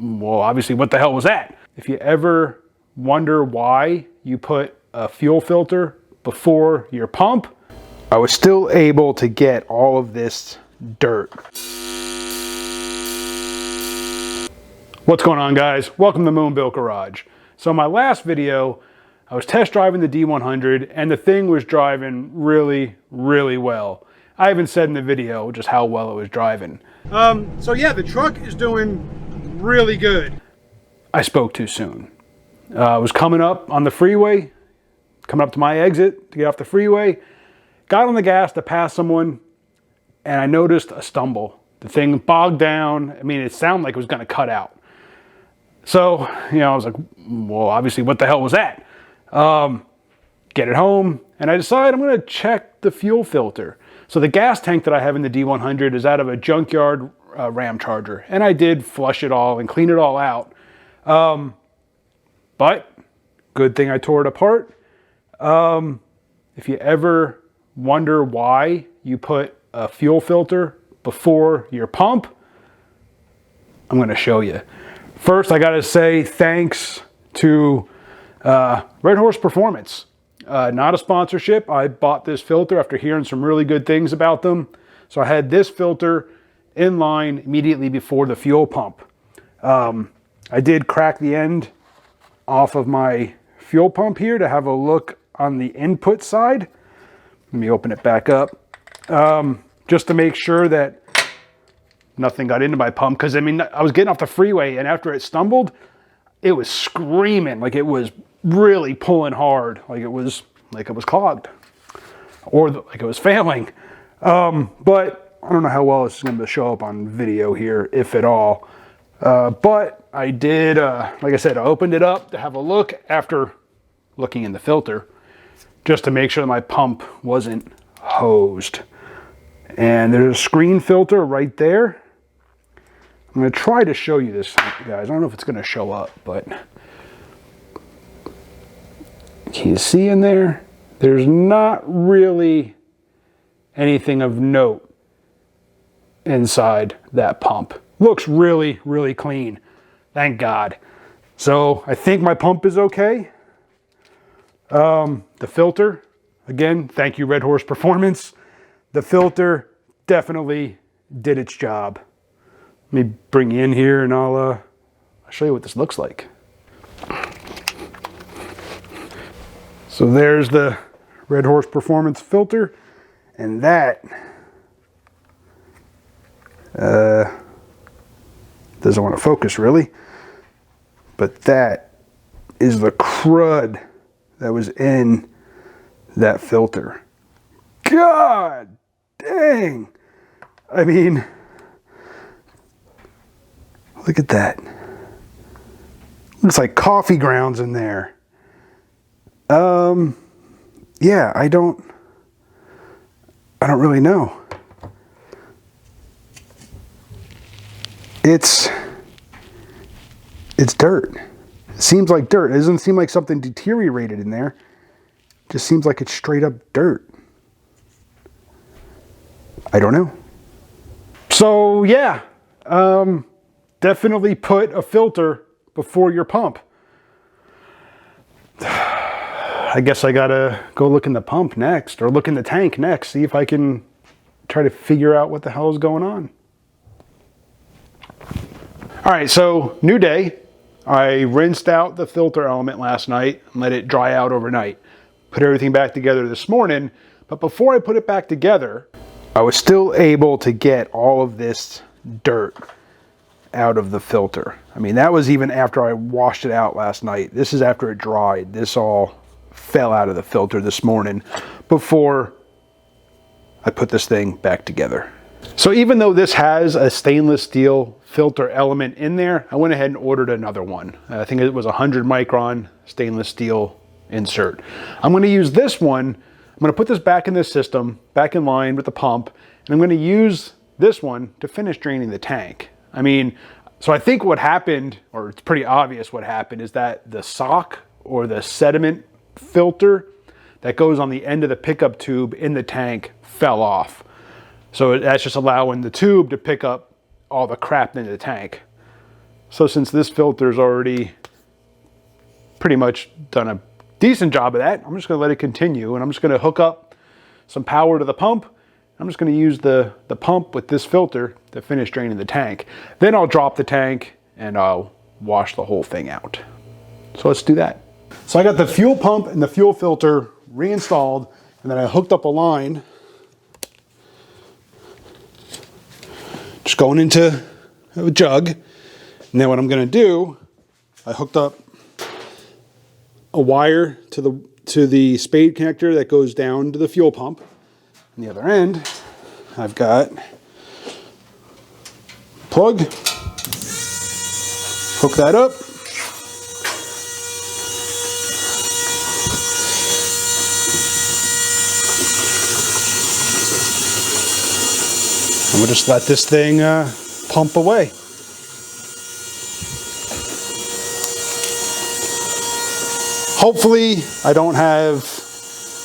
well, obviously, what the hell was that? If you ever wonder why you put a fuel filter before your pump, I was still able to get all of this dirt. What's going on, guys? Welcome to Moonbuilt Garage. So in my last video, I was test driving the D100 and the thing was driving really, really well. I even said in the video just how well it was driving. So yeah, the truck is doing really good. I spoke too soon. I was coming up on the freeway, coming up to my exit to get off the freeway, got on the gas to pass someone, and I noticed a stumble. The thing bogged down. I mean, it sounded like it was going to cut out. So, I was like, well, obviously, what the hell was that? Get it home, and I decided I'm going to check the fuel filter. So the gas tank that I have in the D100 is out of a junkyard Ram Charger, and I did flush it all and clean it all out. But good thing I tore it apart. If you ever wonder why you put a fuel filter before your pump, I'm going to show you. First, I got to say thanks to Red Horse Performance. Not a sponsorship. I bought this filter after hearing some really good things about them. So I had this filter in line immediately before the fuel pump. I did crack the end off of my fuel pump here to have a look on the input side. Let me open it back up. Just to make sure that nothing got into my pump. Because, I mean, I was getting off the freeway and after it stumbled, it was screaming. Like it was really pulling hard. Like it was clogged. Or like it was failing. But I don't know how well this is going to show up on video here, if at all. But I did, like I said, I opened it up to have a look after looking in the filter, just to make sure that my pump wasn't hosed. And there's a screen filter right there. I'm going to try to show you this, guys. I don't know if it's going to show up, but can you see in there? There's not really anything of note inside that pump. Looks really, really clean. Thank God. So I think my pump is okay. The filter, again, thank you, Red Horse Performance. The filter definitely did its job. Let me bring you in here and I'll show you what this looks like. So there's the Red Horse Performance filter, and that doesn't want to focus really, but that is the crud that was in that filter. God dang! I mean, look at that. Looks like coffee grounds in there. Yeah, I don't really know. It's dirt. It seems like dirt. It doesn't seem like something deteriorated in there. It just seems like it's straight up dirt. I don't know. So yeah, definitely put a filter before your pump. I guess I gotta go look in the pump next, or look in the tank next, see if I can try to figure out what the hell is going on. All right, so new day. I rinsed out the filter element last night and let it dry out overnight. Put everything back together this morning, but before I put it back together, I was still able to get all of this dirt out of the filter. I mean, that was even after I washed it out last night. This is after it dried. This all fell out of the filter this morning before I put this thing back together. So even though this has a stainless steel filter element in there, I went ahead and ordered another one. I think it was 100 micron stainless steel insert. I'm going to use this one. I'm going to put this back in this system, back in line with the pump, and I'm going to use this one to finish draining the tank. I mean, so I think what happened, or it's pretty obvious what happened, is that the sock or the sediment filter that goes on the end of the pickup tube in the tank fell off. So that's just allowing the tube to pick up all the crap in the tank. So since this filter's already pretty much done a decent job of that, I'm just gonna let it continue, and I'm just gonna hook up some power to the pump. I'm just gonna use the pump with this filter to finish draining the tank. Then I'll drop the tank and I'll wash the whole thing out. So let's do that. So I got the fuel pump and the fuel filter reinstalled, and then I hooked up a line, just going into a jug. And then what I'm gonna do, I hooked up a wire to the spade connector that goes down to the fuel pump. On the other end, I've got plug, hook that up. And we'll just let this thing pump away. Hopefully I don't have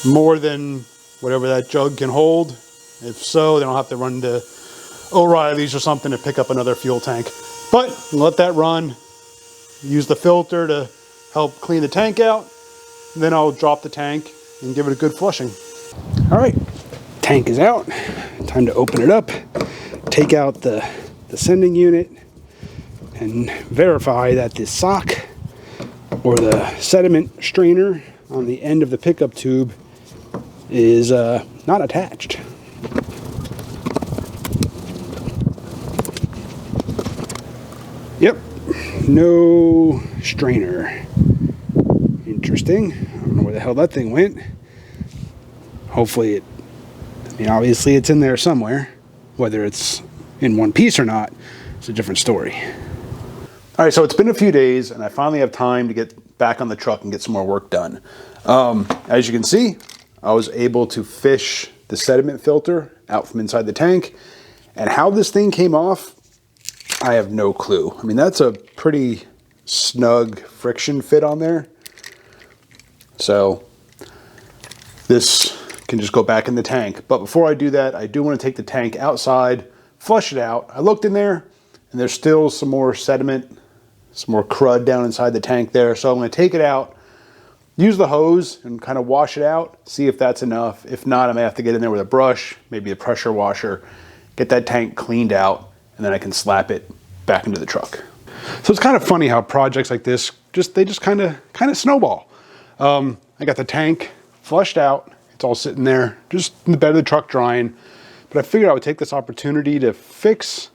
more than whatever that jug can hold. If so, then I'll have to run to O'Reilly's or something to pick up another fuel tank. But let that run, use the filter to help clean the tank out, and then I'll drop the tank and give it a good flushing. All right, tank is out. Time to open it up, take out the sending unit, and verify that the sock or the sediment strainer on the end of the pickup tube is not attached. Yep, no strainer. Interesting. I don't know where the hell that thing went. Hopefully obviously it's in there somewhere. Whether it's in one piece or not, it's a different story. All right, so it's been a few days and I finally have time to get back on the truck and get some more work done. As you can see, I was able to fish the sediment filter out from inside the tank, and how this thing came off, I have no clue. I mean, that's a pretty snug friction fit on there. So this can just go back in the tank. But before I do that, I do want to take the tank outside, flush it out. I looked in there and there's still some more sediment, some more crud down inside the tank there. So I'm going to take it out, use the hose and kind of wash it out, see if that's enough. If not, I may have to get in there with a brush, maybe a pressure washer, get that tank cleaned out, and then I can slap it back into the truck. So it's kind of funny how projects like this, they just kind of snowball. I got the tank flushed out. It's all sitting there, just in the bed of the truck drying. But I figured I would take this opportunity to fix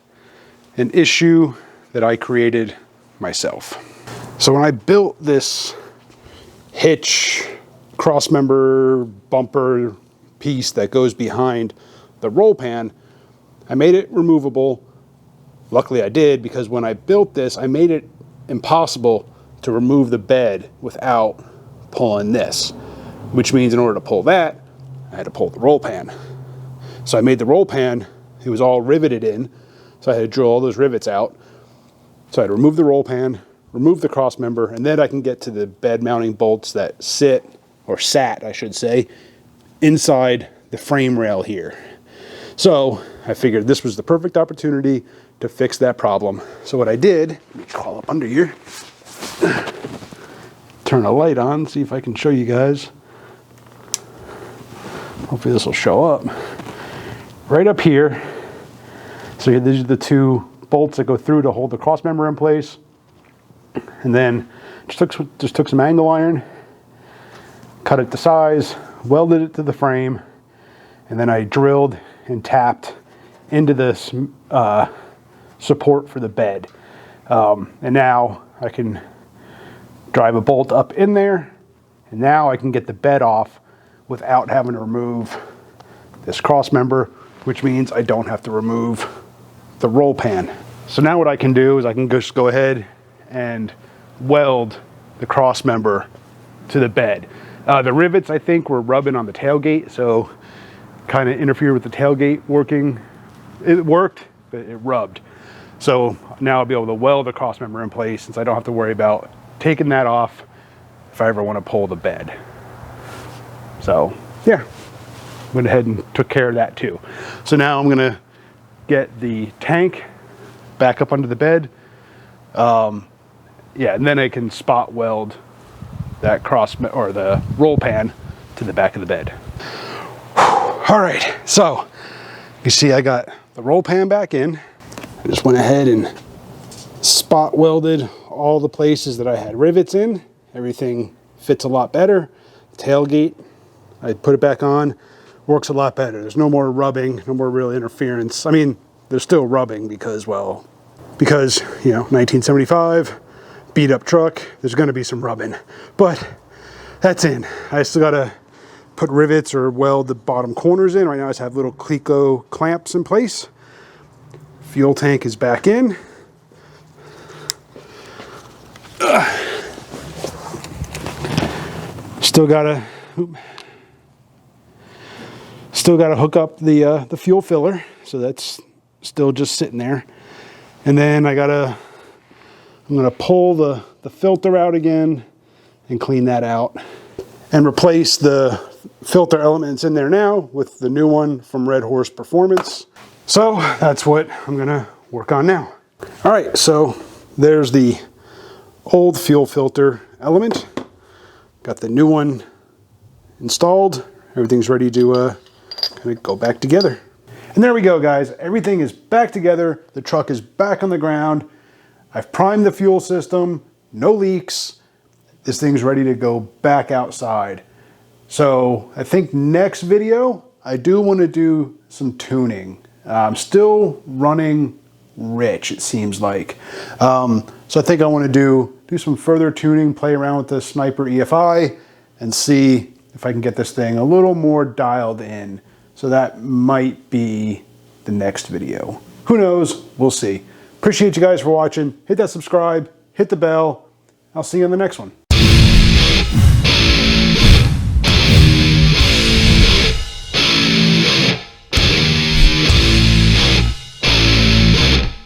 an issue that I created myself. So when I built this hitch crossmember bumper piece that goes behind the roll pan, I made it removable. Luckily I did, because when I built this, I made it impossible to remove the bed without pulling this, which means in order to pull that, I had to pull the roll pan. So I made the roll pan, it was all riveted in, so I had to drill all those rivets out. So I had to remove the roll pan, remove the cross member, and then I can get to the bed mounting bolts that sat, I should say, inside the frame rail here. So I figured this was the perfect opportunity to fix that problem. So what I did, let me crawl up under here, turn a light on, see if I can show you guys. Hopefully this will show up. Right up here, so these are the two bolts that go through to hold the cross member in place. And then just took some angle iron, cut it to size, welded it to the frame, and then I drilled and tapped into this support for the bed. And now I can drive a bolt up in there, and now I can get the bed off without having to remove this cross member, which means I don't have to remove the roll pan. So now what I can do is I can just go ahead and weld the cross member to the bed. The rivets, I think, were rubbing on the tailgate, so kind of interfered with the tailgate working. It worked, but it rubbed. So now I'll be able to weld the cross member in place, since I don't have to worry about taking that off if I ever want to pull the bed. So yeah, went ahead and took care of that too. So now I'm gonna get the tank back up under the bed, Yeah, and then I can spot weld that cross or the roll pan to the back of the bed. All right, so you see I got the roll pan back in. I just went ahead and spot welded all the places that I had rivets in. Everything fits a lot better. Tailgate, I put it back on, works a lot better. There's no more rubbing, no more real interference. I mean, there's still rubbing because, well, you know, 1975, beat up truck, there's gonna be some rubbing, but that's in. I still gotta put rivets or weld the bottom corners in. Right now I just have little Cleco clamps in place. Fuel tank is back in. Still gotta hook up the fuel filler, so that's still just sitting there. And then I'm gonna pull the filter out again and clean that out and replace the filter elements in there now with the new one from Red Horse Performance. So that's what I'm gonna work on now. All right, so there's the old fuel filter element. Got the new one installed. Everything's ready to kind of go back together. And there we go, guys. Everything is back together. The truck is back on the ground. I've primed the fuel system, no leaks. This thing's ready to go back outside. So I think next video, I do want to do some tuning. I'm still running rich, it seems like. So I think I want to do some further tuning, play around with the Sniper EFI and see if I can get this thing a little more dialed in. So that might be the next video. Who knows? We'll see. Appreciate you guys for watching. Hit that subscribe, hit the bell. I'll see you in the next one.